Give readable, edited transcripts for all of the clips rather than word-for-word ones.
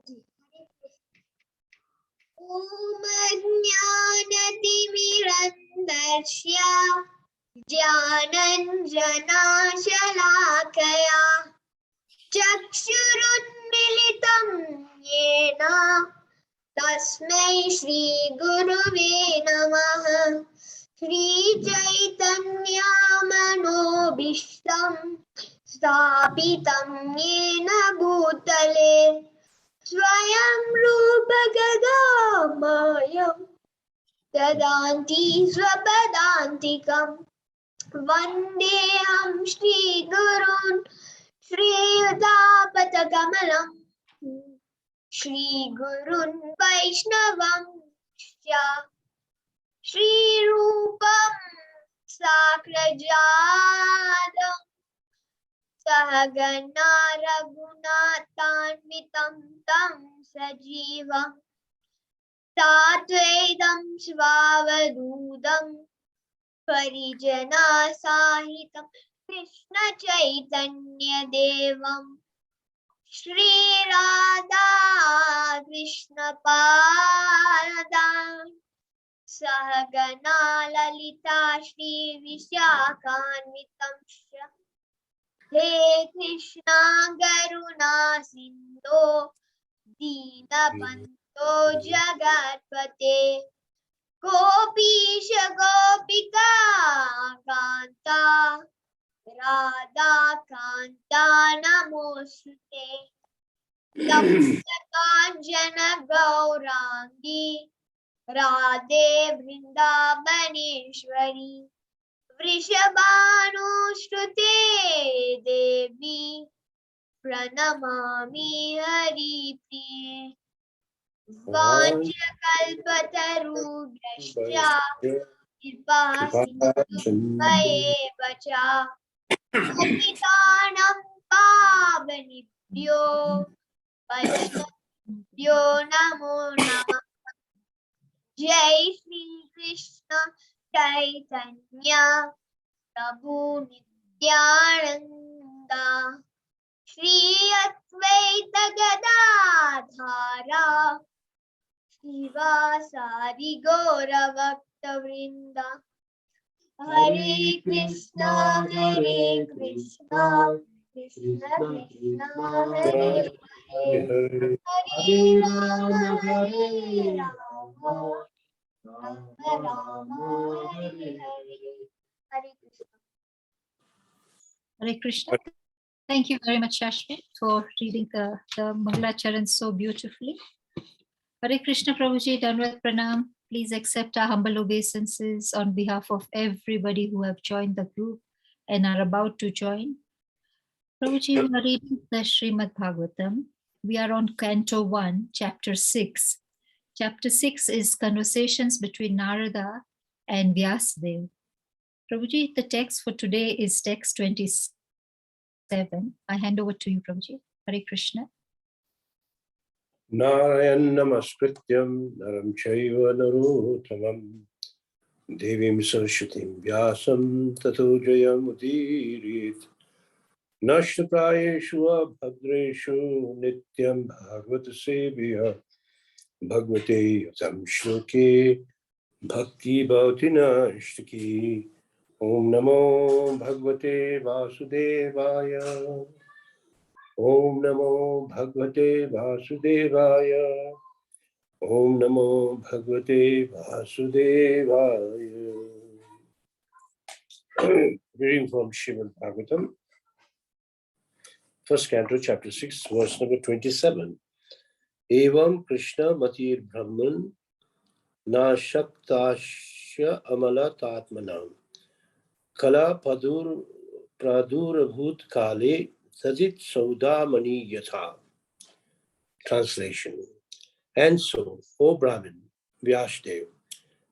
Om Jnanatimirandasya Jnananjana Shalakaya Chakshurunmilitam Yena Tasmai Shri Guruve Namaha Shri Chaitanya Manobishtam Sthapitam Yena Bhutale Swayam Rupa Gadamayam Dadanti Swapadantikam Vandeham Shri Gurun Shri Udapatakamelam Shri Gurun Vaishnavam Shya Shri Rupam Sakrajadam Sahagana Raghunathanvitam Tam Sajivam Tatvedam Svavadudam Parijana Sahitam Krishna Chaitanya Devam Shri Radha Krishna Padam Sahagana Lalita Shri Vishakhanvitam He Krishna Garuna Sindho Dinabanto Jagatpate Gopisha Gopika Kanta Radha Kanta Namosute Tapta Kanjana Gaurangi Radhe Vrindavaneshwari Vrishabhanushrute Devi Pranamami Hari Priye Vanchakalpatarubhyascha Kripasinubhayeva Patitanam Pavanibhyo Vaishnavibhyo Namo Namah Jai Shri Krishna Chaitanya Prabhu Nityananda Shri Advaita Gadadhara Shivasari Gaura Bhakta Vrinda Hare Krishna Krishna Krishna Hare Hare Hare Rama Rama Rama Hare Hare Hare Krishna. Hare Krishna. Thank you very much, Ashmi, for reading the Mangalacharan so beautifully. Hare Krishna, Prabhuji, Dandavat Pranam. Please accept our humble obeisances on behalf of everybody who have joined the group and are about to join. Prabhuji, we are reading the Srimad Bhagavatam. We are on Canto 1, Chapter 6. Chapter 6 is Conversations between Narada and Vyasadeva. Prabhuji, the text for today is text 27. I hand over to you, Prabhuji. Hare Krishna. Narayan Namaskrityam Naram Chaiva Narottamam Devim Saraswatim Vyasam Tato Jayam Udirit Nashtaprayeshu Abhadreshu Nityam Bhagavata Sevya Bhagavate Yatam Shloke Bhakti Bhautina Ishtaki Om Namo Bhagavate Vasudevaya Om Namo Bhagavate Vasudevaya Om Namo Bhagavate Vasudevaya. Reading from Srimad Bhagavatam, first canto, chapter 6, verse number 27. Evam Krishna Matir Brahman Na Shaktasya Amala Tatmanam Kala Padur Pradurabhut Kale Sajit Saudamani Yatha. Translation. And so, O Brahmin, Vyasadeva,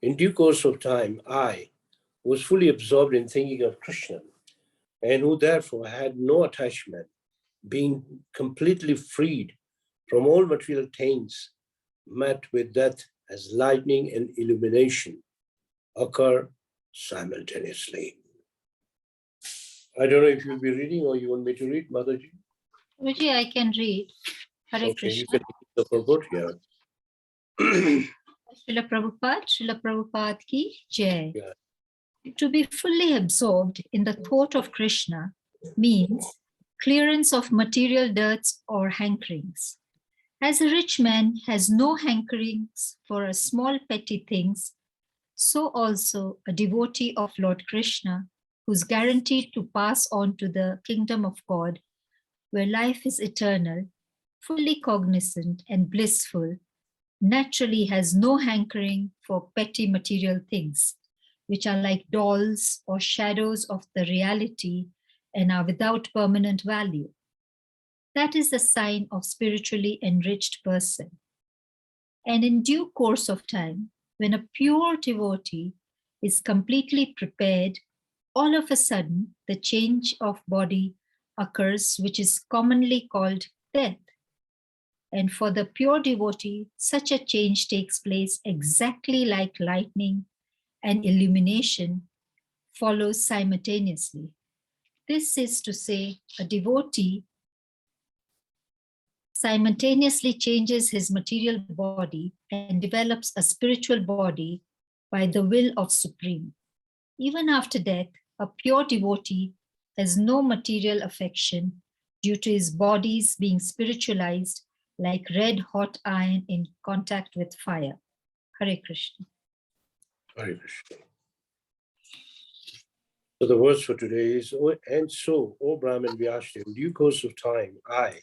in due course of time, I was fully absorbed in thinking of Krishna, and who therefore had no attachment, being completely freed from all material taints, met with death as lightning and illumination occur simultaneously. I don't know if you'll be reading or you want me to read, Mataji? Prabhuji, I can read. Hare Okay, Krishna. you can the purport here. Srila Prabhupada ki jai. Yeah. To be fully absorbed in the thought of Krishna means clearance of material dirts or hankerings. As a rich man has no hankerings for a small petty things, so also a devotee of Lord Krishna, who's guaranteed to pass on to the kingdom of God, where life is eternal, fully cognizant and blissful, naturally has no hankering for petty material things, which are like dolls or shadows of the reality and are without permanent value. That is the sign of spiritually enriched person. And in due course of time, when a pure devotee is completely prepared, all of a sudden the change of body occurs, which is commonly called death. And for the pure devotee, such a change takes place exactly like lightning and illumination follows simultaneously. This is to say, a devotee simultaneously changes his material body and develops a spiritual body by the will of Supreme. Even after death, a pure devotee has no material affection due to his bodies being spiritualized like red hot iron in contact with fire. Hare Krishna. Hare Krishna. So the words for today is, and so, O Brahman Vyasdev, in due course of time, I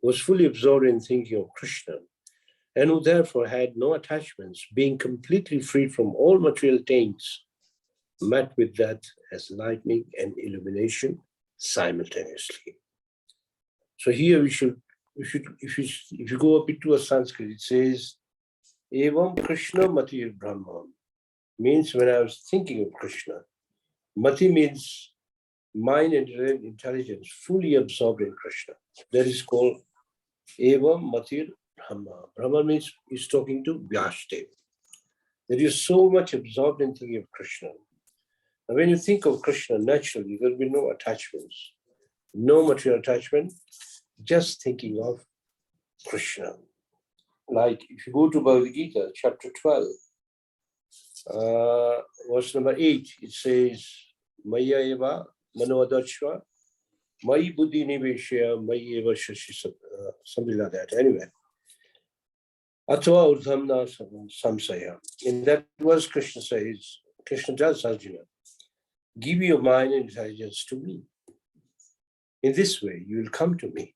was fully absorbed in thinking of Krishna, and who therefore had no attachments, being completely freed from all material taints, met with that as lightning and illumination simultaneously. So here if you go a bit to a Sanskrit, it says, Evam Krishna Mati Brahma, means when I was thinking of Krishna. Mati means mind and intelligence fully absorbed in Krishna. That is called Evam Mati Brahma. Brahma means he's talking to Vyasdev. That you're so much absorbed in thinking of Krishna. And when you think of Krishna, naturally, there will be no attachments, no material attachment, just thinking of Krishna. Like if you go to Bhagavad Gita, chapter 12, verse number 8, it says, Maya eva manoadachva, Mai buddhi niveshya, Mai eva shashi, something like that. Anyway. Atva urdhamna samsaya. In that verse, Krishna says, Krishna tells Arjuna, give your mind and intelligence to me. In this way, you will come to me.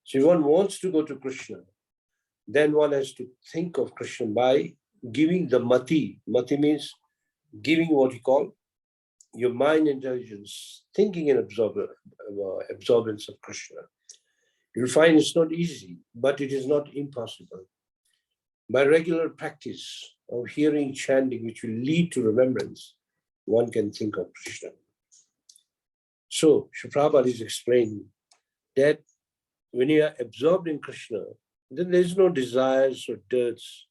So if one wants to go to Krishna, then one has to think of Krishna by giving the mati. Mati means giving what you call your mind intelligence, thinking and absorbance of Krishna. You'll find it's not easy, but it is not impossible. By regular practice of hearing chanting, which will lead to remembrance, one can think of Krishna. So, Srila Prabhupada is explaining that when you are absorbed in Krishna, then there is no desires or dirts.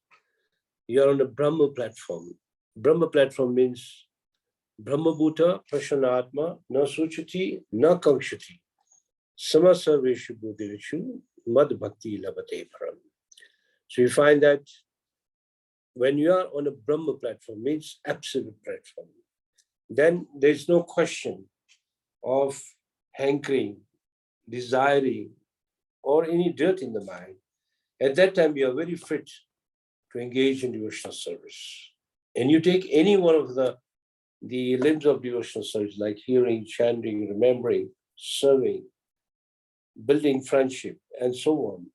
You are on a Brahma platform. Brahma platform means Brahma Bhuta Prashanatma na Suchati na Kankshati Sama Sarveshu Buddhirishu Mad Bhakti Labate Param. So you find that when you are on a Brahma platform, means absolute platform, then there is no question of hankering, desiring, or any dirt in the mind. At that time, you are very fit to engage in devotional service. And you take any one of the limbs of devotional service, like hearing, chanting, remembering, serving, building friendship, and so on.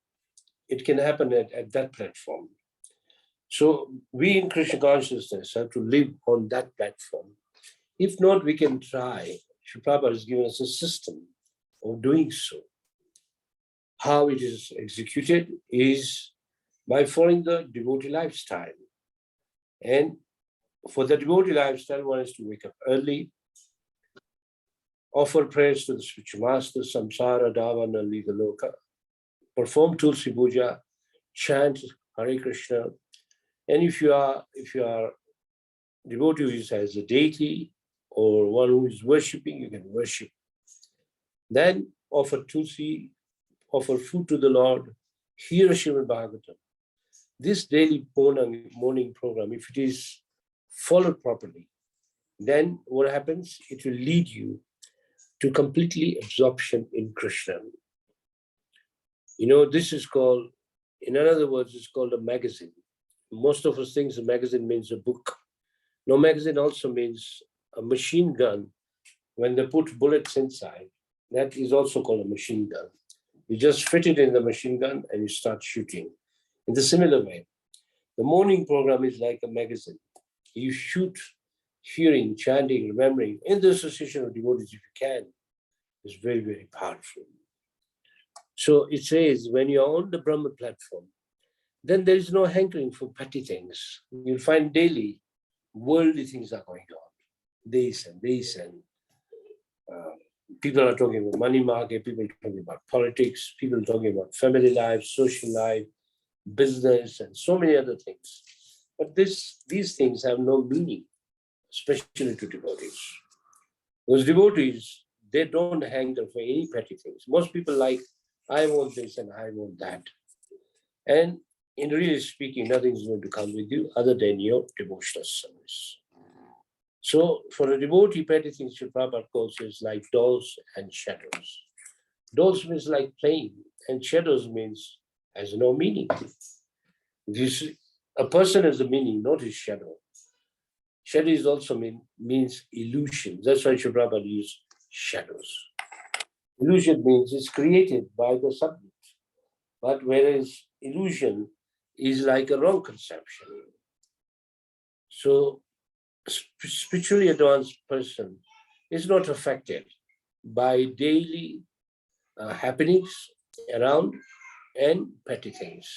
It can happen at that platform. So we in Krishna consciousness have to live on that platform. If not, we can try. Srila Prabhupada has given us a system of doing so. How it is executed is by following the devotee lifestyle. And for the devotee lifestyle, one has to wake up early, offer prayers to the spiritual master, samsara, dhavana, liga loka, perform Tulsi Puja, chant Hare Krishna. And if you are devotee who has a deity or one who is worshipping, you can worship. Then offer Tulsi, offer food to the Lord, hear Srimad Bhagavatam. This daily morning program, if it is followed properly, then what happens? It will lead you to completely absorption in Krishna. This is called, in other words, it's called a magazine. Most of us think a magazine means a book. No, magazine also means a machine gun. When they put bullets inside, that is also called a machine gun. You just fit it in the machine gun and you start shooting. In the similar way, the morning program is like a magazine. You shoot, hearing, chanting, remembering, in the association of devotees if you can. It's very, very powerful. So it says, when you're on the Brahma platform, then there is no hankering for petty things. You'll find daily worldly things are going on. This and this, and people are talking about money market, people are talking about politics, people are talking about family life, social life, business, and so many other things. But these things have no meaning, especially to devotees. Because devotees, they don't hanker for any petty things. Most people like, I want this and I want that. And in really speaking, nothing is going to come with you other than your devotional service. So for a devotee, petty things, Srila Prabhupada calls is like dolls and shadows. Dolls means like playing, and shadows means has no meaning. A person has a meaning, not his shadow. Shadow is also means illusion. That's why Srila Prabhupada used shadows. Illusion means it's created by the subject. But whereas illusion is like a wrong conception. So spiritually advanced person is not affected by daily happenings around and petty things.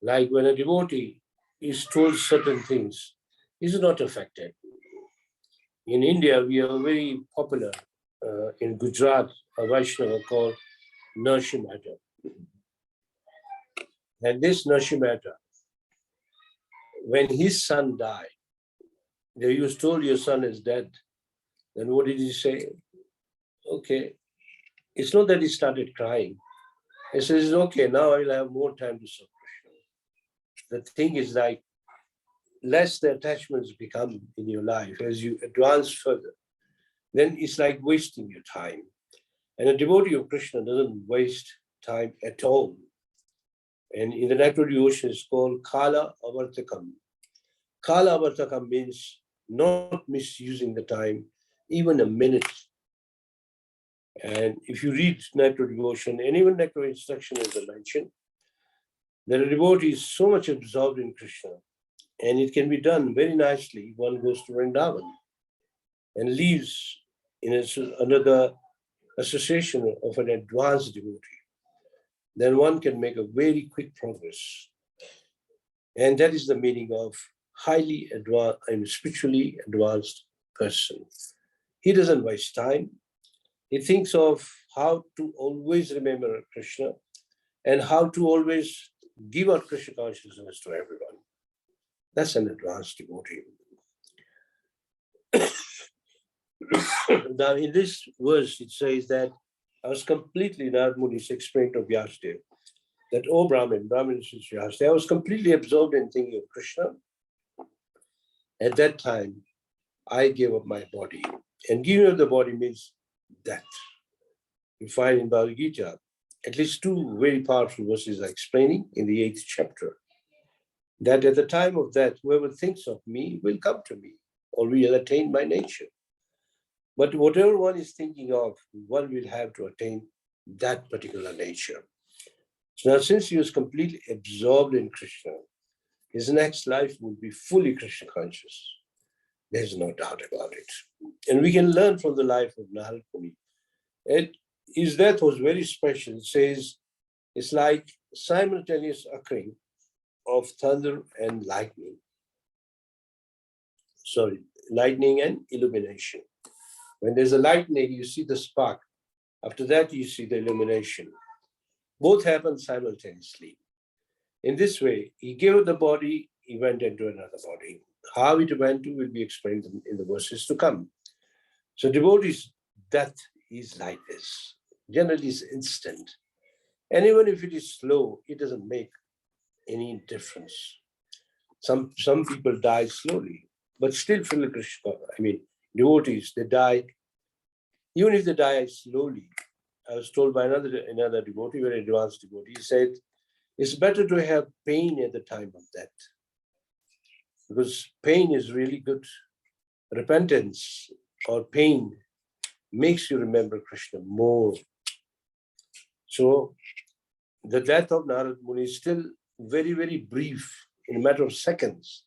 Like when a devotee is told certain things, is not affected. In India, we are very popular in Gujarat, a Vaishnava called Narsimhata. And this Narsimhata, when his son died, he was told your son is dead. Then what did he say? Okay. It's not that he started crying. He says, okay, now I will have more time to serve Krishna. The thing is like, less the attachments become in your life as you advance further, then it's like wasting your time. And a devotee of Krishna doesn't waste time at all. And in the natural devotion, it's called Kala Avartakam. Kala Avartakam means not misusing the time, even a minute. And if you read natural devotion, and even natural instruction as I mentioned, that a devotee is so much absorbed in Krishna, and it can be done very nicely. One goes to Vrindavan and lives in another association of an advanced devotee. Then one can make a very quick progress. And that is the meaning of highly advanced and spiritually advanced person. He doesn't waste time. He thinks of how to always remember Krishna and how to always give out Krishna consciousness to everyone. That's an advanced devotee. Now, in this verse, it says that I was completely, Narad Muni explained to Vyasadeva, that, oh Brahmin is Vyasadeva, I was completely absorbed in thinking of Krishna. At that time, I gave up my body. And giving up the body means death. You find in Bhagavad Gita, at least two very powerful verses are explaining in the 8th chapter, that at the time of death, whoever thinks of me will come to me, or will attain my nature. But whatever one is thinking of, one will have to attain that particular nature. So now, since he was completely absorbed in Krishna, his next life would be fully Krishna conscious. There's no doubt about it. And we can learn from the life of Narad Muni. His death was very special. It says it's like simultaneous occurring of thunder and lightning. Sorry, lightning and illumination. When there's a lightning, you see the spark. After that, you see the illumination. Both happen simultaneously. In this way, he gave the body, he went into another body. How it went to will be explained in the verses to come. So devotee's death is like this. Generally, it's instant. And even if it is slow, it doesn't make any difference. Some people die slowly, but still feel Krishna. I mean, devotees, they die, even if they die slowly. I was told by another devotee, very advanced devotee, he said, it's better to have pain at the time of death, because pain is really good. Repentance or pain makes you remember Krishna more. So the death of Narad Muni is still very, very brief, in a matter of seconds.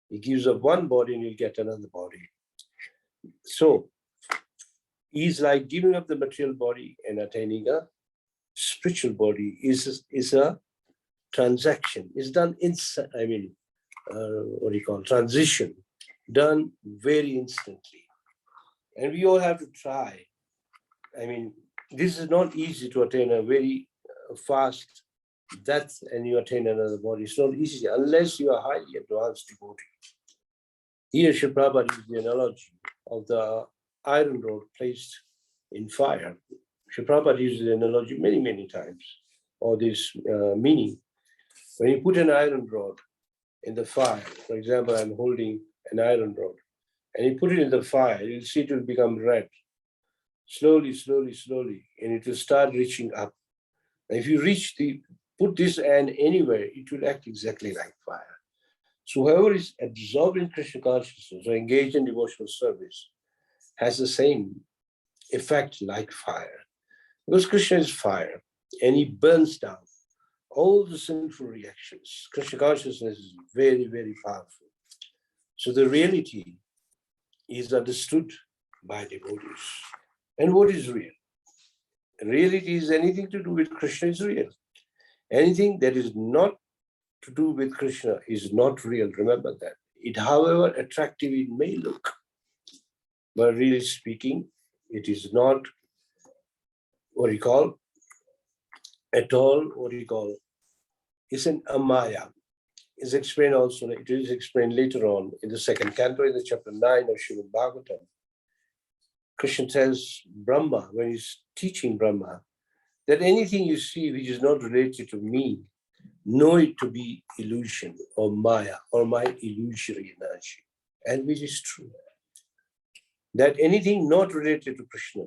He gives up one body and he'll get another body. So he's like giving up the material body and attaining a spiritual body is a transaction. It's done transition, done very instantly. And we all have to try. I mean, this is not easy to attain a very fast death and you attain another body. It's not easy unless you are highly advanced devotee. Here, Srila Prabhupada used the analogy of the iron rod placed in fire. Srila Prabhupada uses the analogy many, many times, or this meaning. When you put an iron rod in the fire, for example, I'm holding an iron rod, and you put it in the fire, you'll see it will become red. Slowly, slowly, slowly, and it will start reaching up. And if you put this hand anywhere, it will act exactly like fire. So whoever is absorbed in Krishna consciousness or engaged in devotional service has the same effect like fire. Because Krishna is fire, and he burns down all the sinful reactions. Krishna consciousness is very, very powerful. So the reality is understood by devotees. And what is real? Reality is anything to do with Krishna is real. Anything that is not to do with Krishna is not real. Remember that. It, however attractive it may look, but really speaking, it is not at all it's an amaya. It's explained also, it is explained later on in the second canto, in the chapter 9 of Srimad Bhagavatam. Krishna tells Brahma, when he's teaching Brahma, that anything you see which is not related to me, know it to be illusion or maya or my illusory energy. And which is true. That anything not related to Krishna,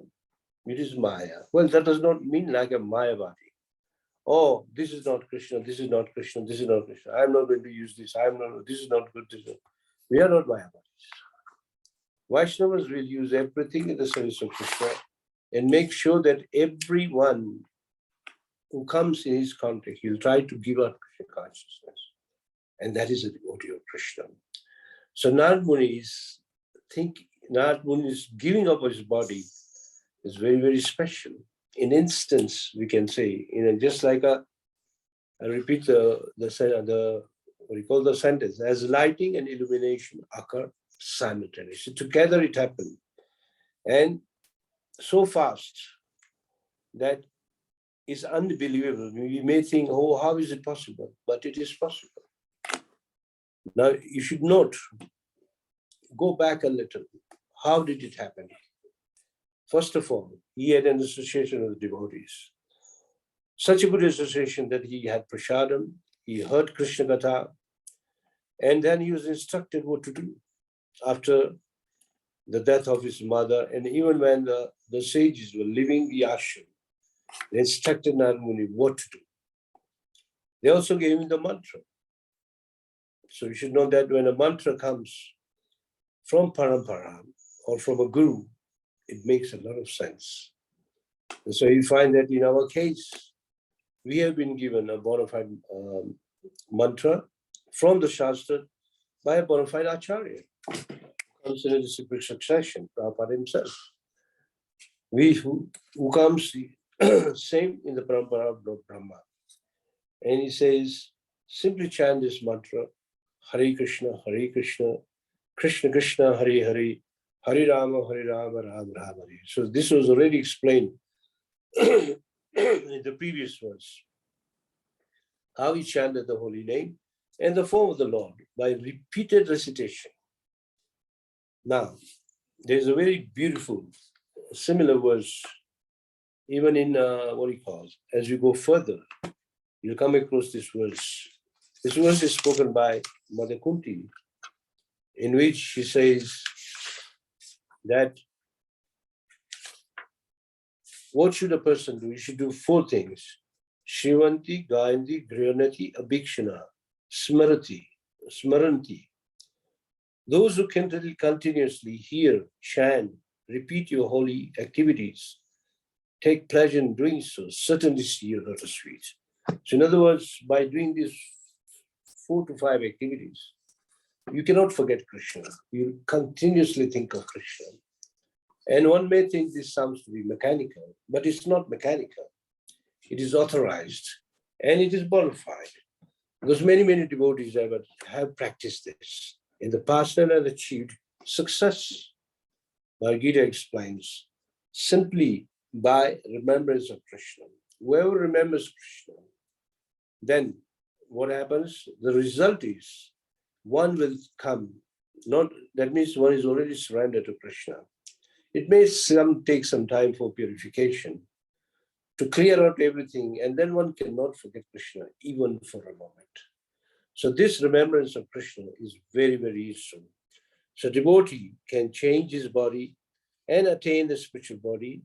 it is maya. Well, that does not mean like a mayavadi. Oh, this is not Krishna, this is not Krishna, this is not Krishna. I'm not going to use this. This is not good. We are not mayavadis. Vaishnavas will use everything in the service of Krishna and make sure that everyone who comes in his contact, he'll try to give up Krishna consciousness. And that is a devotee of Krishna. So Narad Muni's giving up of his body is very, very special. In instance, we can say, just like I repeat the sentence, as lighting and illumination occur simultaneously. Together it happened. And so fast that is unbelievable. We may think, oh, how is it possible? But it is possible. Now, you should note, go back a little. How did it happen? First of all, he had an association with devotees. Such a good association that he had prasadam, he heard Krishna Katha, and then he was instructed what to do after the death of his mother. And even when the sages were leaving the ashram, they instructed Narad Muni what to do. They also gave him the mantra. So you should know that when a mantra comes from parampara or from a guru, it makes a lot of sense. And so you find that in our case, we have been given a bona fide mantra from the Shastra by a bona fide Acharya, comes in a disciplic succession, Prabhupada himself. Who comes same in the parampara of Lord Brahma. And he says, simply chant this mantra, Hare Krishna, Krishna Krishna, Hare Hare, Hare Rama, Rama Rama Hare. So this was already explained in the previous verse. How he chanted the holy name and the form of the Lord by repeated recitation. Now, there's a very beautiful, similar verse even in what do you call, as you go further, you'll come across this verse. This verse is spoken by Mother Kunti, in which she says that what should a person do? He should do 4 things. Shivanti, Gayanti, Griyanati, Abhikshana, Smaranti. Those who can continuously hear, chant, repeat your holy activities, take pleasure in doing so, certainly see your lotus feet. So in other words, by doing these 4 to 5 activities, you cannot forget Krishna. You continuously think of Krishna. And one may think this sounds to be mechanical, but it's not mechanical. It is authorized and it is bona fide. Because many devotees have practiced this in the past and have achieved success. Bhagavad Gita explains, simply by remembrance of Krishna. Whoever remembers Krishna, then what happens? The result is one will come. That means one is already surrendered to Krishna. It may take some time for purification to clear out everything, and then one cannot forget Krishna even for a moment. So this remembrance of Krishna is very, very useful. So devotee can change his body and attain the spiritual body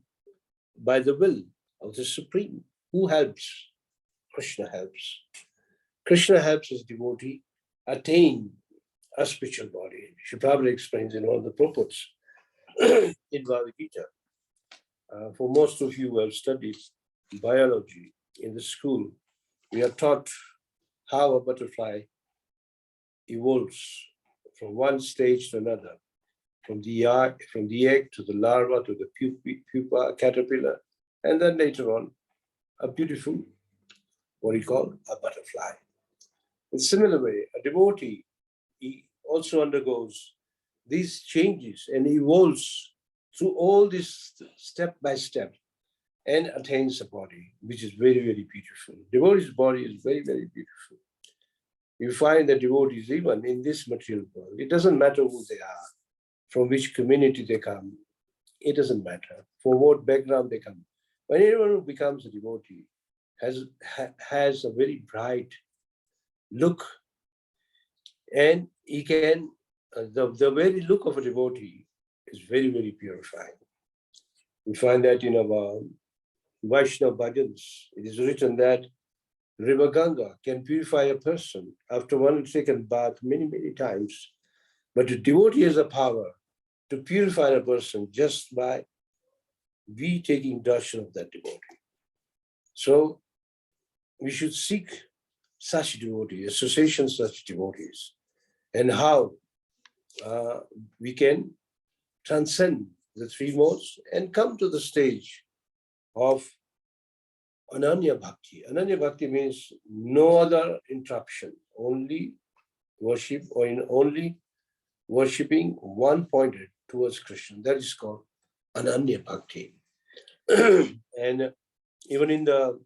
by the will of the Supreme. Who helps? Krishna helps. Krishna helps his devotee attain a spiritual body. She probably explains in all the purports in Bhagavad Gita. For most of you who have studied biology in the school, we are taught how a butterfly evolves from one stage to another, from the egg to the larva to the pupa, caterpillar, and then later on, a beautiful, what we call a butterfly. In similar way, a devotee, he also undergoes these changes and evolves through all this step by step and attains a body, which is very, very beautiful. Devotee's body is very, very beautiful. You find that devotees, even in this material world, it doesn't matter who they are, from which community they come, it doesn't matter, from what background they come. When anyone who becomes a devotee has a very bright look, and he can, the very look of a devotee is very, very purifying. We find that in our Vaishnava bhajans, it is written that River Ganga can purify a person after one has taken bath many, many times. But the devotee has a power to purify a person just by we taking darshan of that devotee. So we should seek such devotees, association such devotees, and how we can transcend the 3 modes and come to the stage of Ananya Bhakti. Ananya Bhakti means no other interruption, only worship, or in only worshipping one pointed towards Krishna. That is called Ananya Bhakti. And even in the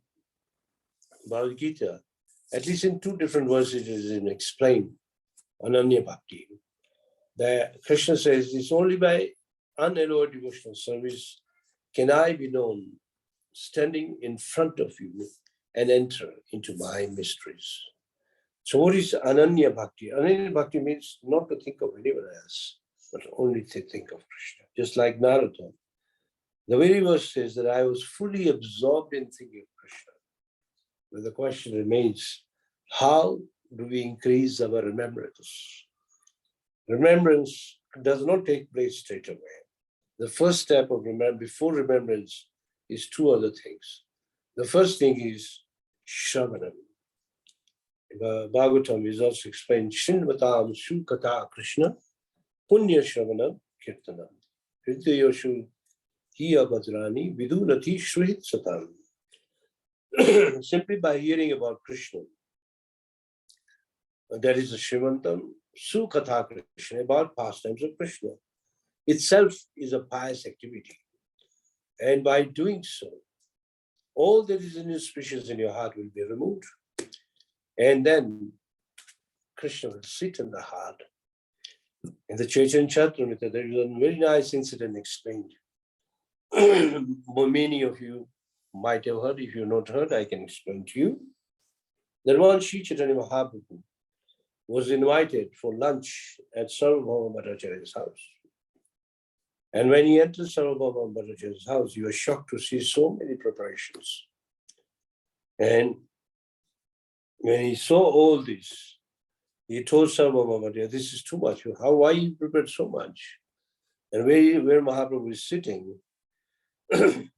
Bhagavad Gita, at least in 2 different verses, it is explained Ananya Bhakti. That Krishna says, it's only by unalloyed devotional service can I be known standing in front of you and enter into my mysteries. So what is Ananya Bhakti? Ananya Bhakti means not to think of anyone else, but only to think of Krishna. Just like Narada. The very verse says that I was fully absorbed in thinking of Krishna. But the question remains, how do we increase our remembrance? Remembrance does not take place straight away. The first step of before remembrance is 2 other things. The first thing is Shravanam. Bhagavatam is also explained, Shinvatam Sukata Krishna, Punya Shravanam Kirtanam. Hridayoshu Hiya Bhadrani Vidunati Shruhit Satam. Simply by hearing about Krishna, that is the Shivantam Sukatha Krishna, about pastimes of Krishna, itself is a pious activity. And by doing so, all that is inauspicious in your heart will be removed. And then Krishna will sit in the heart. In the Chaitanya Charitamrita, there is a very nice incident explained. Many of you might have heard. If you've not heard, I can explain to you. That one Sri Chaitanya Mahaprabhu was invited for lunch at Sarvabhauma Bhattacharya's house. And when he entered Sarvabhauma Bhattacharya's house, he was shocked to see so many preparations. And when he saw all this, he told Sarvabhauma Bhattacharya, this is too much. Why you prepared so much? And where Mahaprabhu is sitting, there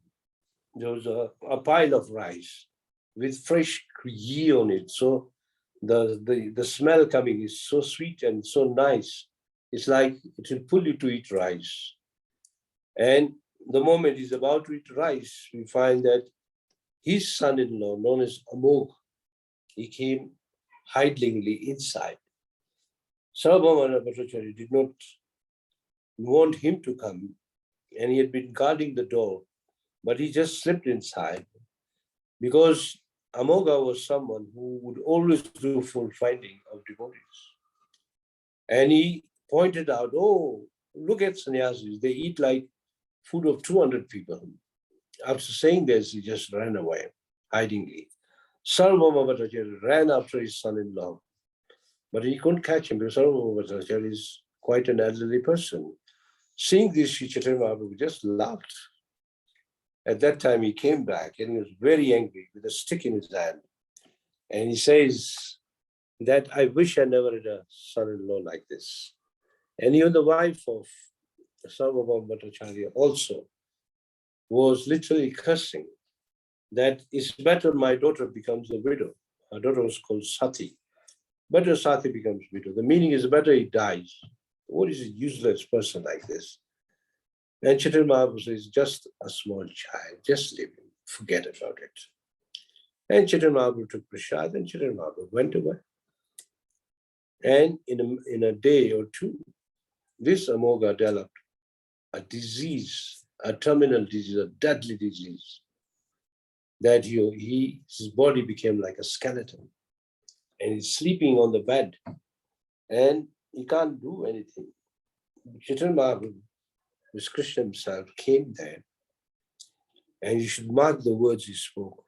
was a pile of rice with fresh ghee on it. So the smell coming is so sweet and so nice. It's like it will pull you to eat rice. And the moment he's about to eat rice, we find that his son-in-law, known as Amog, he came hidingly inside. Sarvabhauma Bhattacharya did not want him to come, and he had been guarding the door, but he just slipped inside because Amoga was someone who would always do full finding of devotees. And he pointed out, oh, look at sannyasis, they eat like food of 200 people. After saying this, he just ran away, hidingly. Sarvabhauma Bhattacharya ran after his son-in-law, but he couldn't catch him because Sarvabhauma Bhattacharya is quite an elderly person. Seeing this, Sri Chaitanya Mahaprabhu just laughed. At that time, he came back and he was very angry with a stick in his hand. And he says that I wish I never had a son-in-law like this. And even the wife of Sarvabhauma Bhattacharya also was literally cursing that it's better my daughter becomes a widow. Her daughter was called Sati. Better Sati becomes widow. The meaning is better he dies. What is a useless person like this? And Chaitanya Mahaprabhu says, just a small child, just leave him, forget about it. And Chaitanya Mahaprabhu took prasad and Chaitanya Mahaprabhu went away. And in a day or two, this Amoga developed a disease, a terminal disease, a deadly disease, that his body became like a skeleton. And he's sleeping on the bed and he can't do anything. Chaitanya Mahaprabhu, as Krishna himself, came there, and you should mark the words he spoke.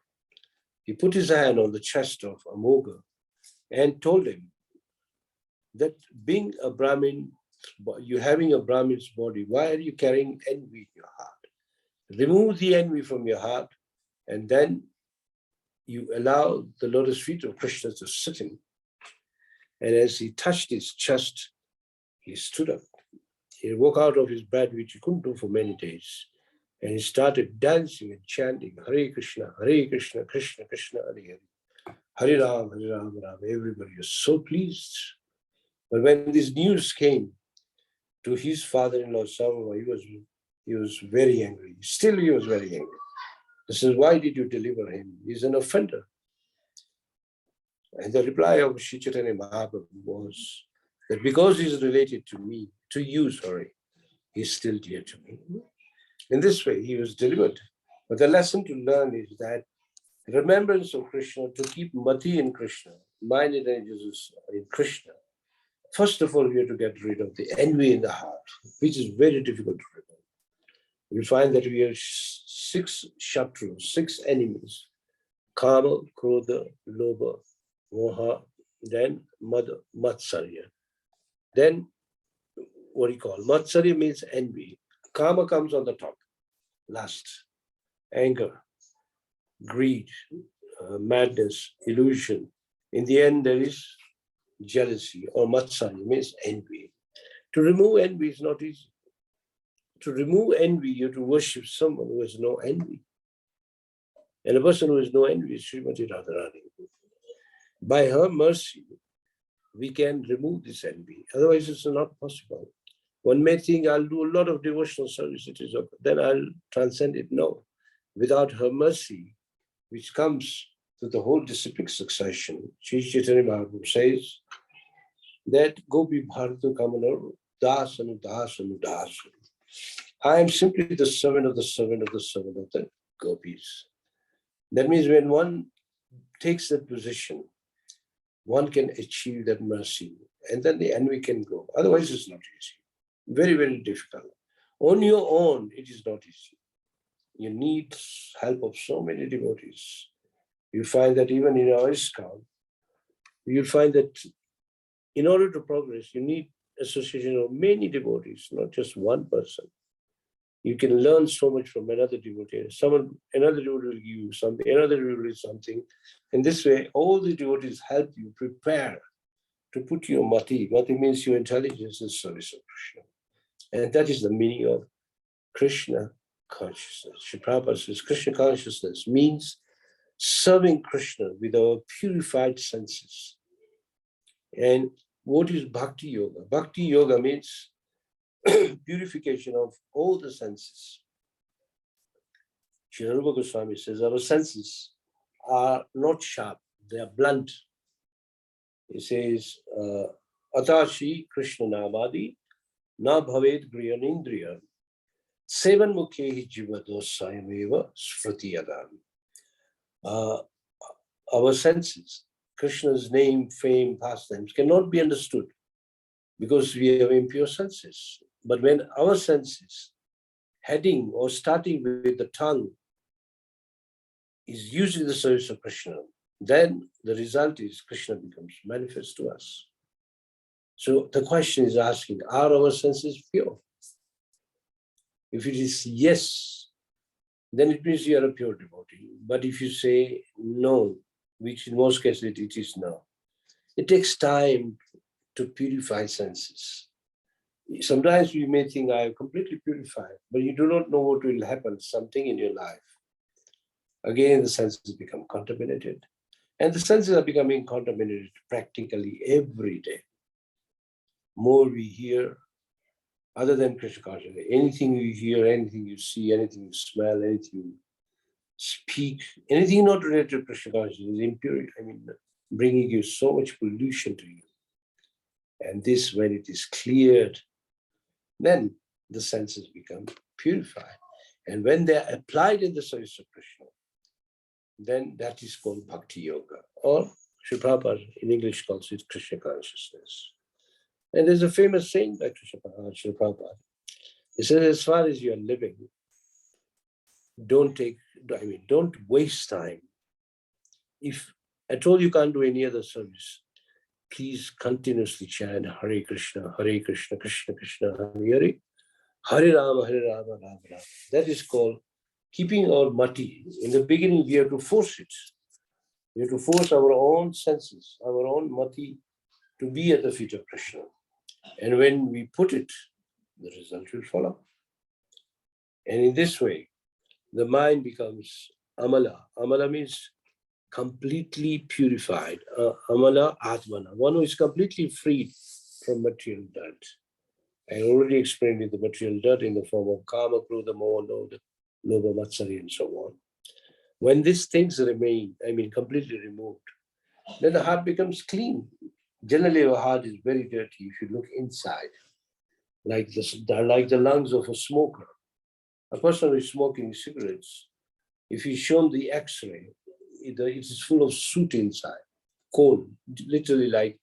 He put his hand on the chest of Amoga and told him that being a Brahmin, you having a Brahmin's body, why are you carrying envy in your heart? Remove the envy from your heart, and then you allow the lotus feet of Krishna to sit in. And as he touched his chest, he stood up. He woke out of his bed, which he couldn't do for many days. And he started dancing and chanting, Hare Krishna, Krishna Krishna, Hare Hare. Hare Ram, Ram. Everybody was so pleased. But when this news came to his father-in-law, Sarvabhauma, he was very angry. Still he was very angry. He says, why did you deliver him? He's an offender. And the reply of Sri Chaitanya Mahaprabhu was that because he's related to me, to you, he's still dear to me. In this way, he was delivered. But the lesson to learn is that remembrance of Krishna, to keep mati in Krishna, mind and energies in Krishna. First of all, we have to get rid of the envy in the heart, which is very difficult to remove. We find that we have 6 shatrus, 6 enemies: Kama, Krodha, Lobha, Moha, then Matsarya. Then, what do you call? Matsarya means envy. Kama comes on the top. Lust, anger, greed, madness, illusion. In the end, there is jealousy, or Matsarya means envy. To remove envy is not easy. To remove envy, you have to worship someone who has no envy. And a person who has no envy is Srimati Radharani. By her mercy, we can remove this envy. Otherwise, it's not possible. One may think, I'll do a lot of devotional service, then I'll transcend it. No. Without her mercy, which comes to the whole disciplic succession, Sri Chaitanya Mahaprabhu says that Gopi Bharata Kamanar Dasanu Dasanu Dasanu. I am simply the servant of the servant of the servant of the gopis. That means when one takes that position, one can achieve that mercy, and then the envy can go. Otherwise, it's not easy. Very, very difficult. On your own, it is not easy. you need help of so many devotees. You find that even in our ISKCON, you'll find that in order to progress, you need association of many devotees, not just one person. You can learn so much from another devotee. Another devotee will give you something, another devotee will give something. In this way, all the devotees help you prepare to put your mati. Mati means your intelligence in service of Krishna. And that is the meaning of Krishna consciousness. Sri Prabhupada says Krishna consciousness means serving Krishna with our purified senses. And what is Bhakti Yoga? Bhakti Yoga means purification of all the senses. Sri Rupa Goswami says our senses are not sharp, they are blunt. He says, Atashi Krishna Namadi na bhaved griyanindriya sevan mukhe jivado sayameva sfriti yadam. Our senses, Krishna's name, fame, pastimes cannot be understood because we have impure senses. But when our senses, heading or starting with the tongue, is used in the service of Krishna, then the result is Krishna becomes manifest to us. So the question is asking, are our senses pure? If it is yes, then it means you are a pure devotee. But if you say no, which in most cases it is no, it takes time to purify senses. Sometimes we may think I am completely purified, but you do not know what will happen, something in your life. Again, the senses become contaminated. And the senses are becoming contaminated practically every day. More we hear, other than Krishna consciousness, anything you hear, anything you see, anything you smell, anything you speak, anything not related to Krishna consciousness is impure. Bringing you so much pollution to you. And this, when it is cleared, then the senses become purified. And when they are applied in the service of Krishna, then that is called Bhakti Yoga, or Sri Prabhupada in English calls it Krishna consciousness. And there's a famous saying by Sri Prabhupada. He says, as far as you are living, don't waste time. If at all you can't do any other service, please continuously chant Hare Krishna, Krishna Krishna, Hare Hare, Hare Rama, Rama Rama. That is called keeping our mati. In the beginning, we have to force it. We have to force our own senses, our own mati to be at the feet of Krishna. And when we put it, the result will follow. And in this way, the mind becomes amala. Amala means completely purified. Amala Atmana, one who is completely freed from material dirt. I already explained it, the material dirt in the form of kama, krodha, moha, lobha, matsari, and so on. When these things remain, completely removed, then the heart becomes clean. Generally, our heart is very dirty if you look inside, like the lungs of a smoker. A person who is smoking cigarettes, if you show him the X-ray, it is full of soot inside, coal, literally like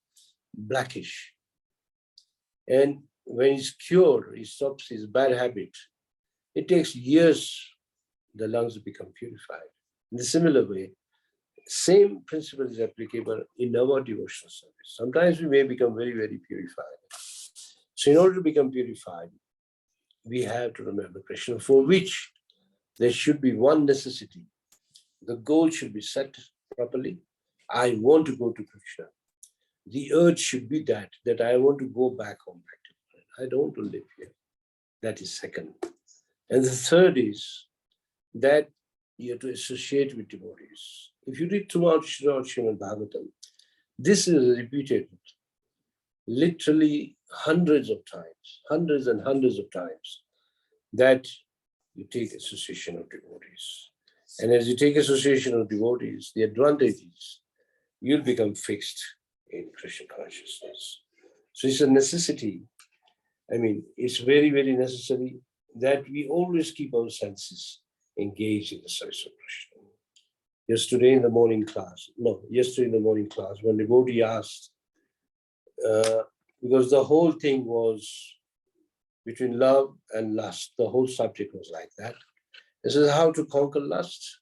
blackish. And when he's cured, he stops his bad habit. It takes years, the lungs become purified. In a similar way, same principle is applicable in our devotional service. Sometimes we may become very, very purified. So in order to become purified, we have to remember Krishna, for which there should be one necessity. The goal should be set properly. I want to go to Krishna. The urge should be that I want to go back home. I don't want to live here. That is second. And the third is that you have to associate with devotees. If you read throughout Srimad Bhagavatam, this is repeated literally hundreds of times, hundreds and hundreds of times, that you take association of devotees. And as you take association of devotees, the advantage is you'll become fixed in Krishna consciousness. So it's a necessity. It's very, very necessary that we always keep our senses engaged in the service of Krishna. Yesterday in the morning class, when the devotee asked, because the whole thing was between love and lust, the whole subject was like that. This is how to conquer lust.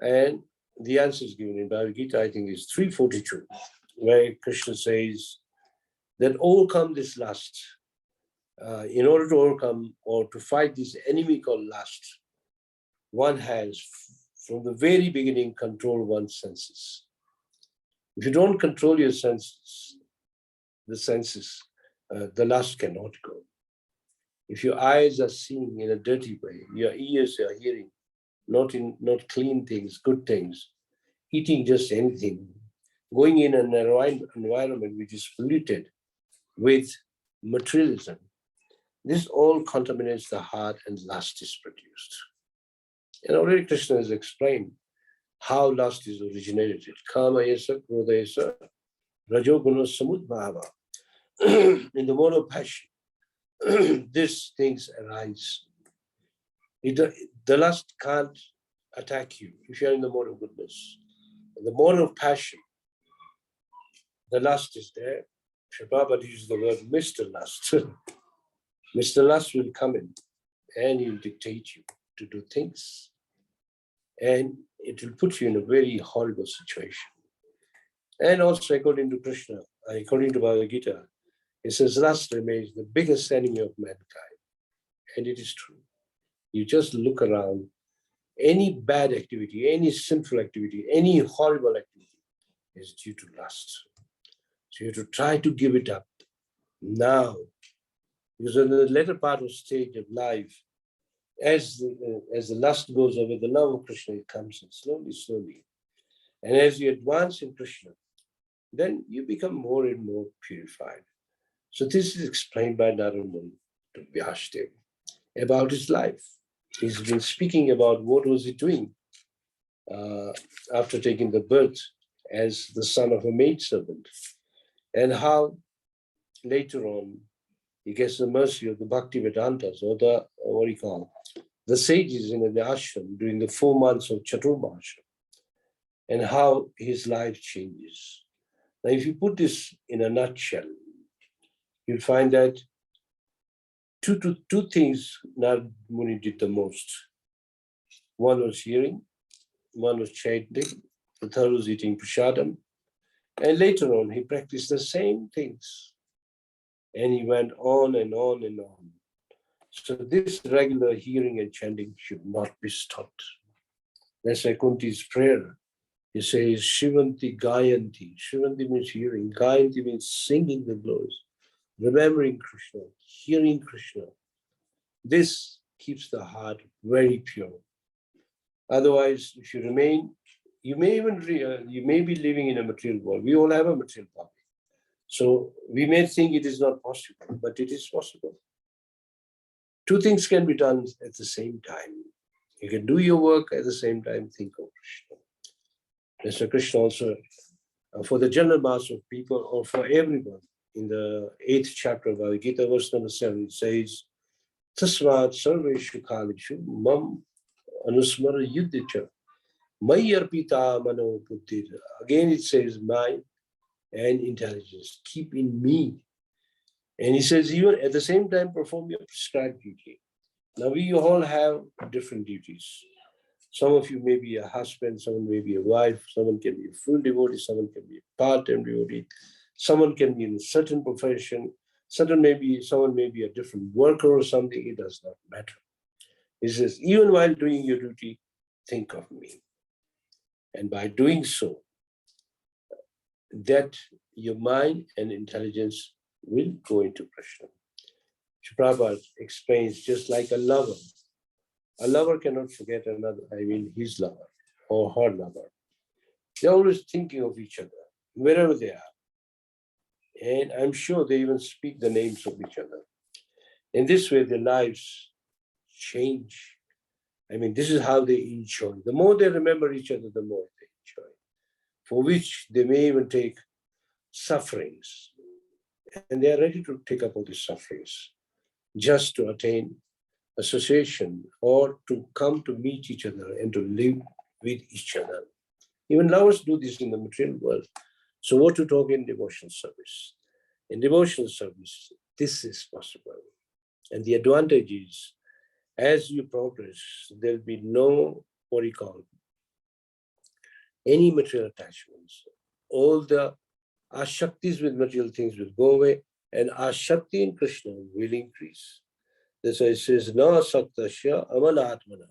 And the answer is given in Bhagavad Gita, I think is 342, where Krishna says that overcome this lust. In order to overcome or to fight this enemy called lust, one has, from the very beginning, control one's senses. If you don't control your senses, the lust cannot go. If your eyes are seeing in a dirty way, your ears are hearing not clean things, good things, eating just anything, going in an environment which is polluted with materialism, this all contaminates the heart and lust is produced. And already Krishna has explained how lust is originated. Kama yasa, krodha yasa, rajoguna samudbhava. In the mode of passion, these things arise. The lust can't attack you if you're in the mode of goodness. In the mode of passion, the lust is there. Prabhupada uses the word Mr. Lust. Mr. Lust will come in and he will dictate you to do things. And it will put you in a very horrible situation. And also according to Krishna, according to Bhagavad Gita, it says lust remains the biggest enemy of mankind. And it is true. You just look around, any bad activity, any sinful activity, any horrible activity is due to lust. So you have to try to give it up now. Because in the later part of stage of life, as the lust goes over, the love of Krishna comes in slowly, slowly. And as you advance in Krishna, then you become more and more purified. So this is explained by Narada Muni to Vyasdev about his life. He's been speaking about what was he doing after taking the birth as the son of a maidservant, and how later on he gets the mercy of the Bhakti Vedantas, or the sages in the ashram during the 4 months of Chaturmasha, and how his life changes. Now, if you put this in a nutshell, you'll find that two things Narada Muni did the most. One was hearing, one was chanting, the third was eating prasadam, and later on he practiced the same things. And he went on and on and on. So this regular hearing and chanting should not be stopped. That's why Kunti's prayer. He says, Shivanti Gayanti. Shivanti means hearing. Gayanti means singing the glories. Remembering Krishna, hearing Krishna. This keeps the heart very pure. Otherwise, if you remain, you may be living in a material world. We all have a material body. So we may think it is not possible, but it is possible. Two things can be done at the same time. You can do your work at the same time, think of Krishna. Mr. Krishna also, for the general mass of people or for everyone, in the 8th chapter of Bhagavad Gita, verse number 7, it says, Tasvat sarveshu kalishu mam anusmara yuddhicha mai arpita mano buddhi. Again it says, mind and intelligence, keep in me. And he says, even at the same time, perform your prescribed duty. Now we all have different duties. Some of you may be a husband, someone may be a wife, someone can be a full devotee, someone can be a part-time devotee, someone can be in a certain profession, someone may be a different worker or something, it does not matter. He says, even while doing your duty, think of me. And by doing so, that your mind and intelligence will go into Krishna. Prabhupada explains, just like a lover cannot forget his lover or her lover. They're always thinking of each other, wherever they are. And I'm sure they even speak the names of each other. In this way, their lives change. This is how they enjoy. The more they remember each other, the more they enjoy. For which they may even take sufferings. And they are ready to take up all these sufferings just to attain association or to come to meet each other and to live with each other. Even lovers do this in the material world. So what to talk in devotional service? In devotional service, this is possible. And the advantage is as you progress, there'll be no, what do you call, any material attachments. All the ashaktis with material things will go away, and ashakti in Krishna will increase. That's why it says, na saktasya amanatmana.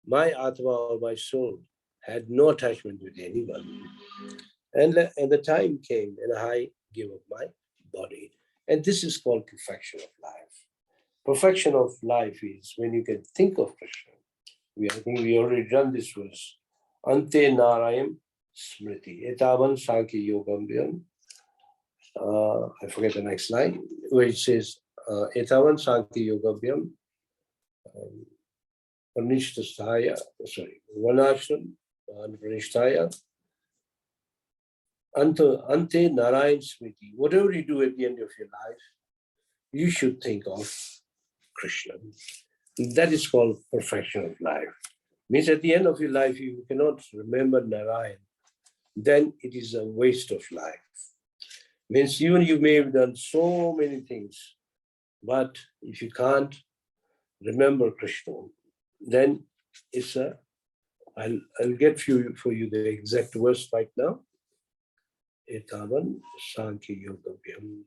My atma or my soul had no attachment with anyone. And the time came and I gave up my body. And this is called perfection of life. Perfection of life is when you can think of Krishna. I think we already done this verse. Ante Narayam Smriti. Etavan Sankhya Yogam. I forget the next line, where it says, Etavan Sankhya Yogam. Pranishtaya, sorry, Vanashram, Pranishtaya. Ante Narayan Smriti. Whatever you do at the end of your life, you should think of Krishna. That is called perfection of life. Means at the end of your life, if you cannot remember Narayan, then it is a waste of life. Means even you may have done so many things, but if you can't remember Krishna, then it's a, I'll get for you the exact verse right now. Etavan Sankhya Yogam.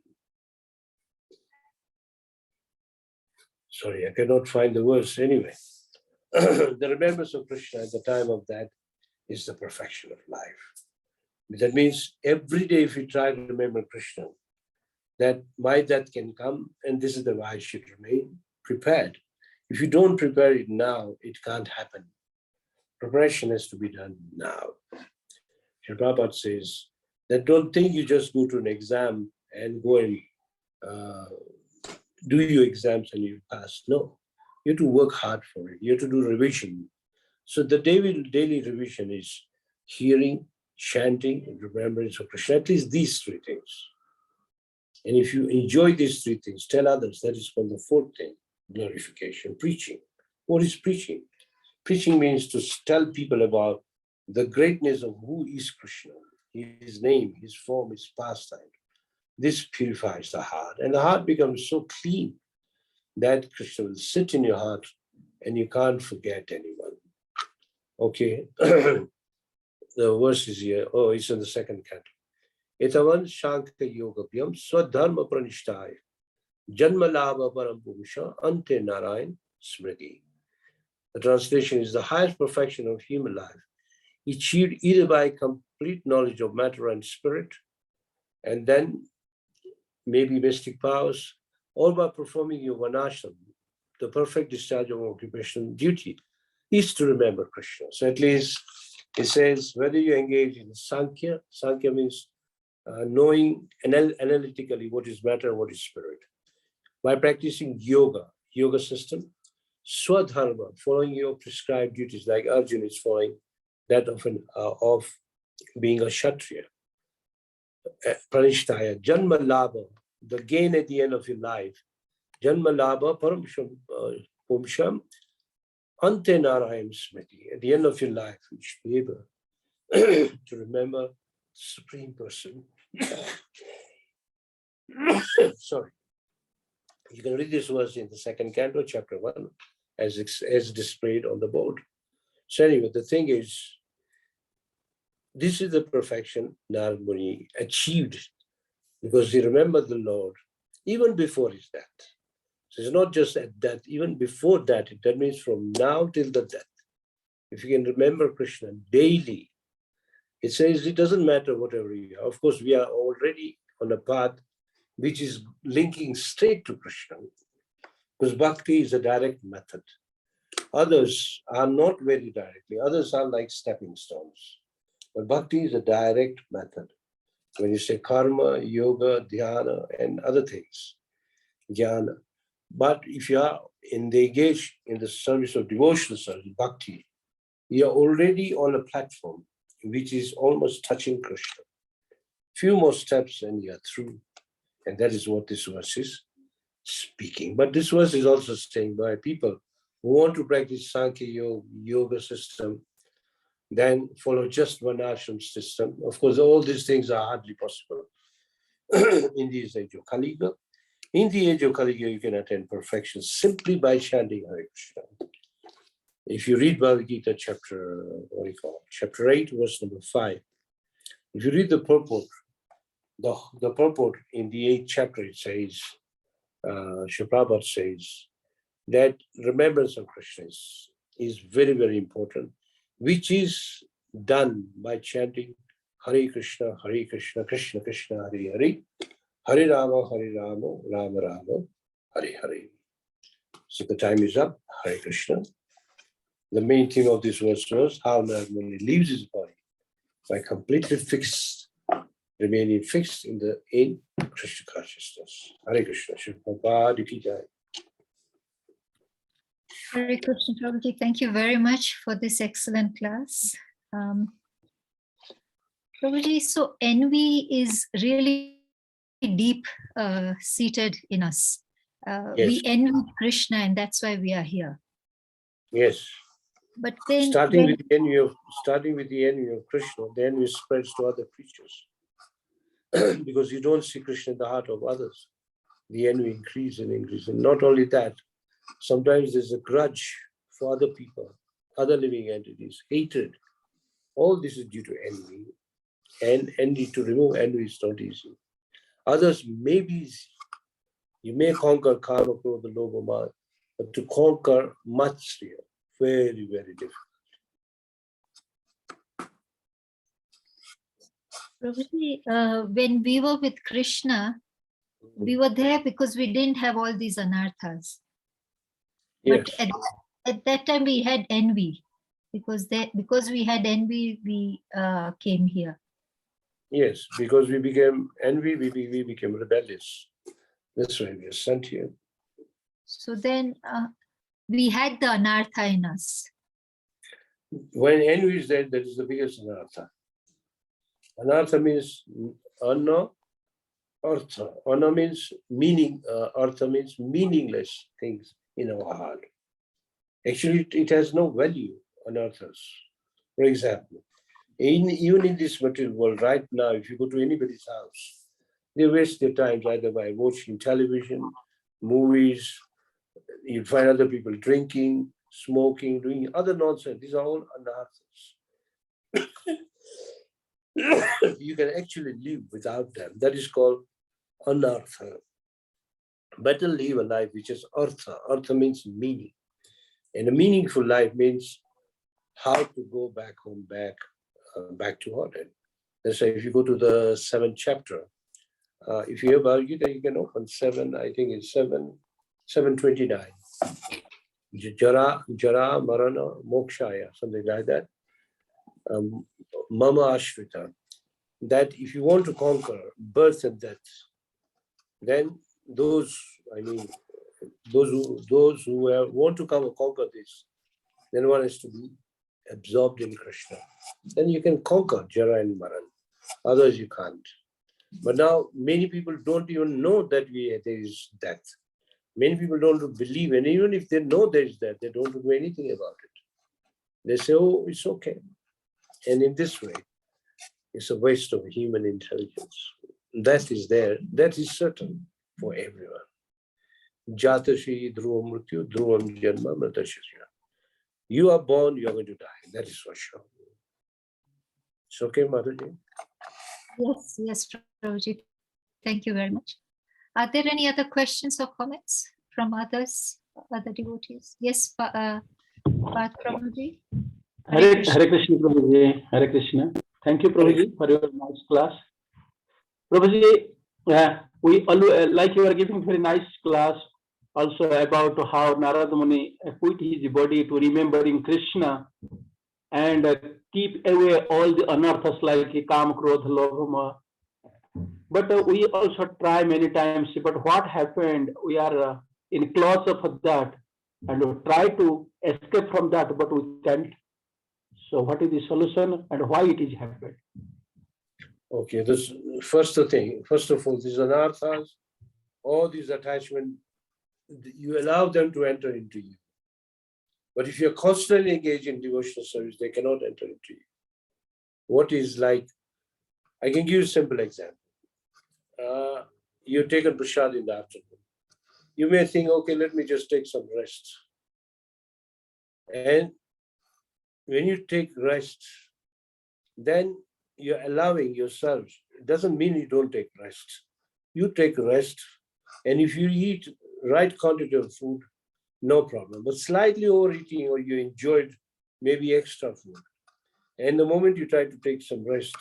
Sorry, I cannot find the verse anyway. The remembrance of Krishna at the time of that is the perfection of life. That means every day if you try to remember Krishna, that my death can come and this is the way I should remain prepared. If you don't prepare it now, it can't happen. Preparation has to be done now. Srila Prabhupada says that don't think you just go to an exam and go and do your exams and you pass. No, you have to work hard for it. You have to do revision. So the daily revision is hearing, chanting, and remembrance of Krishna. At least these three things. And if you enjoy these three things, tell others. That is called the fourth thing, glorification, preaching. What is preaching? Preaching means to tell people about the greatness of who is Krishna, his name, his form, his pastime. This purifies the heart, and the heart becomes so clean that Krishna will sit in your heart and you can't forget anyone. Okay, the verse is here. Oh, it's in the second canto. Etavan Shankha Yogabhyam Swadharma Pranishtaya Janma Labha Param Purusha Ante Narayan Smriti. The translation is the highest perfection of human life, achieved either by complete knowledge of matter and spirit, and then maybe mystic powers, or by performing your vanashram, the perfect discharge of occupational duty, is to remember Krishna. So at least it says whether you engage in Sankhya, Sankhya means knowing analytically what is matter and what is spirit. By practicing yoga system, Swadharma, following your prescribed duties, like Arjuna is following that of being a Kshatriya. Pranishtaya, Janma Labha, the gain at the end of your life. Janma Labha Pumsham Ante Narayan Smriti. At the end of your life, you should be able to remember the Supreme Person. Sorry. You can read this verse in the second canto, chapter 1, as displayed on the board. So anyway, the thing is, this is the perfection Narad Muni achieved because he remembered the Lord even before his death. So it's not just at death, even before that. That means from now till the death. If you can remember Krishna daily, it says it doesn't matter whatever you are. Of course, we are already on a path which is linking straight to Krishna, because bhakti is a direct method. Others are not very directly. Others are like stepping stones. But bhakti is a direct method. When you say karma, yoga, dhyana, and other things, jnana. But if you are engaged in the service of devotional service, bhakti, you are already on a platform which is almost touching Krishna. Few more steps and you are through. And that is what this verse is speaking. But this verse is also saying by people who want to practice Sankhya yoga system, then follow just one ashram system. Of course, all these things are hardly possible in these age of Kali Yuga. In the age of Kali Yuga, you can attain perfection simply by chanting Hare Krishna. If you read Bhagavad Gita chapter, chapter 8, verse number 5, if you read the purport, the purport in the 8th chapter, it says, Srila Prabhupada says, that remembrance of Krishna is very, very important, which is done by chanting Hare Krishna, Krishna Krishna, Hare Hare, Hare Rama, Rama Rama, Hare Hare. So the time is up. Hare Krishna. The main theme of this verse was how Narada Muni leaves his body by completely fixed, remaining fixed in Krishna consciousness. Hare Krishna. Srila Prabhupada ki jai. Hare Krishna Prabhuji, thank you very much for this excellent class. Prabhuji, so envy is really deep seated in us. Yes. We envy Krishna and that's why we are here. Yes. But then starting with the envy of Krishna, the envy spreads to other creatures. Because you don't see Krishna in the heart of others. The envy increases and increases. And not only that, sometimes there's a grudge for other people, other living entities, hatred. All this is due to envy. And to remove envy is not easy. Others may be easy. You may conquer karma, krodha, lobha, mad, but to conquer matsya, very, very difficult. Prabhuji, when we were with Krishna, we were there because we didn't have all these anarthas. Yes. But at that time we had envy. Because we had envy, we came here. Yes, because we became envy, we became rebellious. That's why we are sent here. So then we had the anartha in us. When envy is there, that is the biggest anartha. Anartha means anna, artha. Anna means meaning, artha means meaningless things in our heart. Actually, it has no value, anarthas. For example, even in this material world right now, if you go to anybody's house, they waste their time either by watching television, movies. You find other people drinking, smoking, doing other nonsense. These are all anarthas. You can actually live without them. That is called anartha. Better live a life which is artha. Artha means meaning. And a meaningful life means how to go back home, back to Godhead. That's why if you go to the 7th chapter, if you have Bhagavad Gita, you can open 7, I think it's 729. Jara, Marana, Mokshaya, something like that. Mama Ashrita. That if you want to conquer birth and death, then those who want to conquer this, then one has to be absorbed in Krishna. Then you can conquer Jara and Maran. Otherwise you can't. But now many people don't even know that there is death. Many people don't believe, and even if they know there is death, they don't do anything about it. They say, oh, it's okay. And in this way, it's a waste of human intelligence. That is there, that is certain for everyone. Jatashi dhruvam mrityu dhruvam janma mritashya. You are born, you are going to die. That is for sure. It's okay, Mataji? Yes, Prabhuji. Thank you very much. Are there any other questions or comments from other devotees? Yes, Prabhuji. Hare Krishna, Prabhuji. Hare Krishna. Thank you, Prabhuji, for your nice class. Prabhuji, we like you are giving very nice class also about how Narada Muni put his body to remembering Krishna and keep away all the anarthas like Kam, Krodha, Lobha. But we also try many times, but what happened, we are in close of that and we try to escape from that, but we can't. So what is the solution and why it is happened? Okay, this first of all, these anarthas, all these attachments, you allow them to enter into you. But if you're constantly engaged in devotional service, they cannot enter into you. What is like, I can give you a simple example. you've taken prasad in the afternoon. You may think, okay, let me just take some rest. And when you take rest, then you're allowing yourself. It doesn't mean you don't take rest. You take rest, and if you eat right quantity of food, no problem. But slightly overeating, or you enjoyed maybe extra food, and the moment you try to take some rest,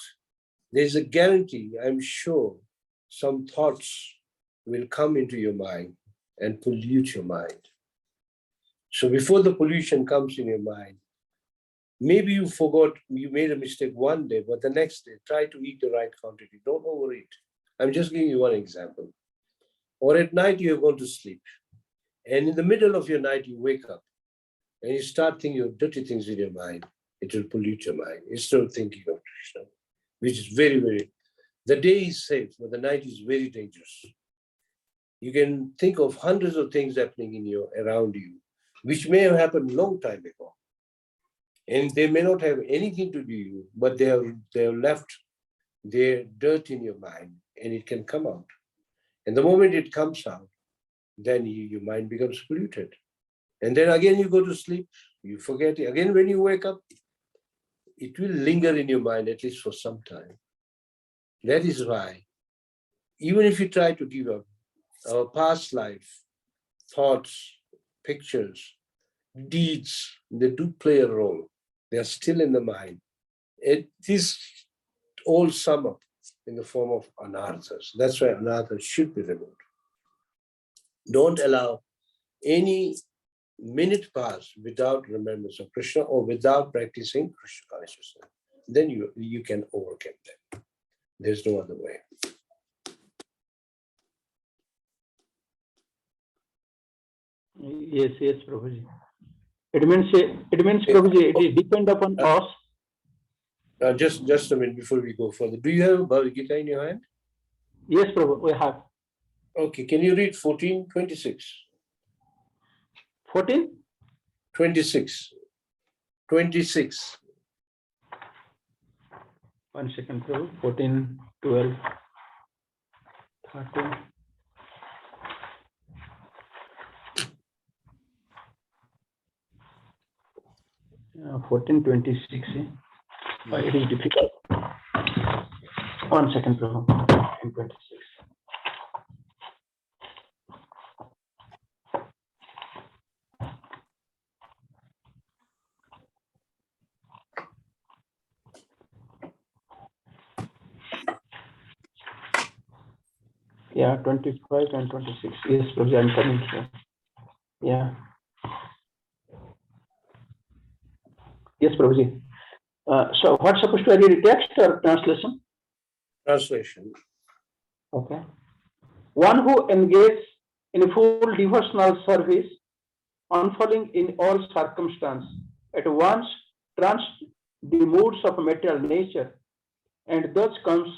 there's a guarantee, I'm sure, some thoughts will come into your mind and pollute your mind. So before the pollution comes in your mind, maybe you forgot, you made a mistake one day, but the next day, try to eat the right quantity. Don't overeat. I'm just giving you one example. Or at night, you're going to sleep. And in the middle of your night, you wake up and you start thinking of dirty things in your mind. It will pollute your mind instead of thinking of Krishna, which is very, very, the day is safe, but the night is very dangerous. You can think of hundreds of things happening in you, around you, which may have happened a long time ago. And they may not have anything to do with you, but they have left their dirt in your mind, and it can come out. And the moment it comes out, then your mind becomes polluted. And then again you go to sleep, you forget it. Again, when you wake up, it will linger in your mind, at least for some time. That is why, even if you try to give up, our past life, thoughts, pictures, deeds, they do play a role. They are still in the mind. This all sum up in the form of anarthas. That's why anarthas should be removed. Don't allow any minute pass without remembrance of Krishna or without practicing Krishna consciousness. Then you can overcome them. There's no other way. Yes, Prabhuji. It means, Prabhuji, it is depend upon us. Just a minute before we go further. Do you have a Bhagavad Gita in your hand? Yes, Prabhu, we have. Okay, can you read 14:26? 14? 26. 26. 1 second, Prabhu. 14, 12, 13. Yeah, 14, 26. It is difficult. 1 second, Prabhu. 14, 26. Yeah, 25 and 26. Yes, Prabhuji, I'm coming here. Yeah. Yes, Prabhuji. So what's supposed to read, text or translation? Translation. Okay. One who engages in full devotional service, unfailing in all circumstances, at once trans the moods of material nature, and thus comes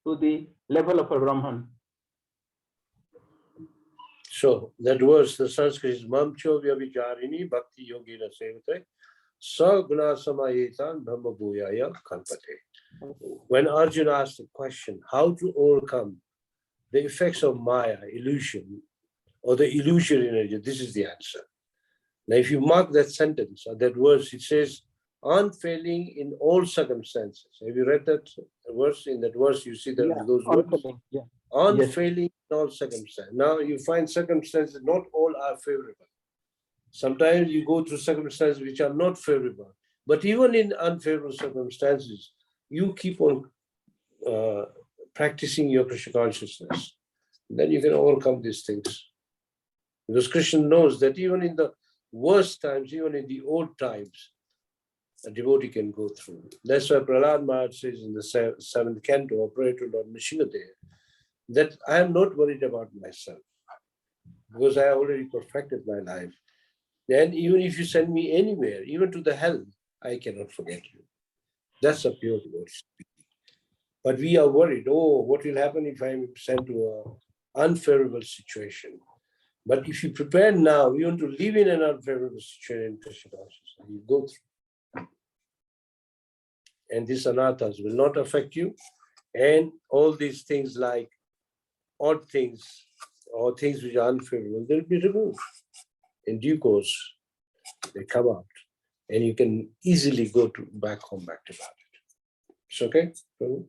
to the level of a Brahman. So that verse, the Sanskrit is Mamcho Vyavicharini Bhakti Yogina Sevate Sa Guna Samayetan Brahma Bhuyaya Kalpate. When Arjuna asked the question, how to overcome the effects of Maya, illusion, or the illusory energy, this is the answer. Now, if you mark that sentence or that verse, it says, unfailing in all circumstances. Have you read that verse? In that verse, you see that those words? Unfailing, yeah. Unfailing in all circumstances. Now, you find circumstances, not all are favorable. Sometimes you go through circumstances which are not favorable. But even in unfavorable circumstances, you keep on practicing your Krishna consciousness. Then you can overcome these things. Because Krishna knows that even in the worst times, even in the old times, a devotee can go through. That's why Prahlad Maharaj says in the 7th canto of Prayer to Lord Nrsimhadev, that I am not worried about myself because I already perfected my life. Then even if you send me anywhere, even to the hell, I cannot forget you. That's a pure devotee. But we are worried, oh, what will happen if I'm sent to an unfavorable situation? But if you prepare now, you want to live in an unfavorable situation, you go through. And these anarthas will not affect you. And all these things like odd things or things which are unfavorable, they'll be removed. In due course, they come out, and you can easily go back home back to Bharat. It's okay, Prabhu?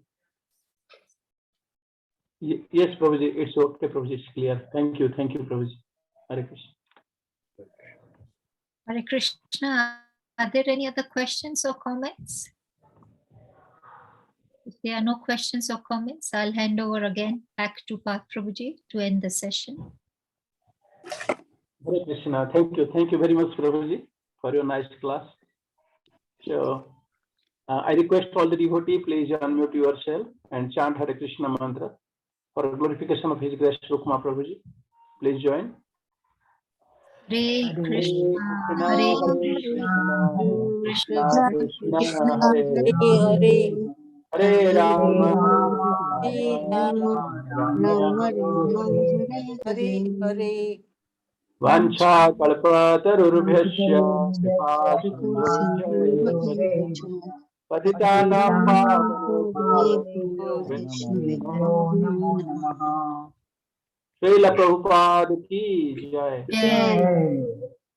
Yes, Prabhuji, it's okay, Prabhuji, it's clear. Thank you, Prabhuji. Hare Krishna. Hare Krishna. Are there any other questions or comments? If there are no questions or comments, I'll hand over again back to Path Prabhuji to end the session. Hare Krishna. Thank you very much, Prabhuji, for your nice class. So, I request all the devotees, please unmute yourself and chant Hare Krishna mantra for glorification of His Grace Rukma Prabhuji. Please join. Hare Krishna, Hare Krishna, Krishna, Hare Hare, Hare Rama, Hare Rama Rama, Hare Hare Hare. Vancha kalpatarurubhyasya kripa sindhubhyo patitanam pavanebhyo Srila Prabhupada ki jai.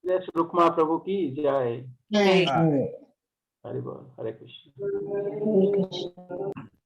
Yes, Rukma Prabhu ki jai. Jai. Hare Bol, Hare Krishna.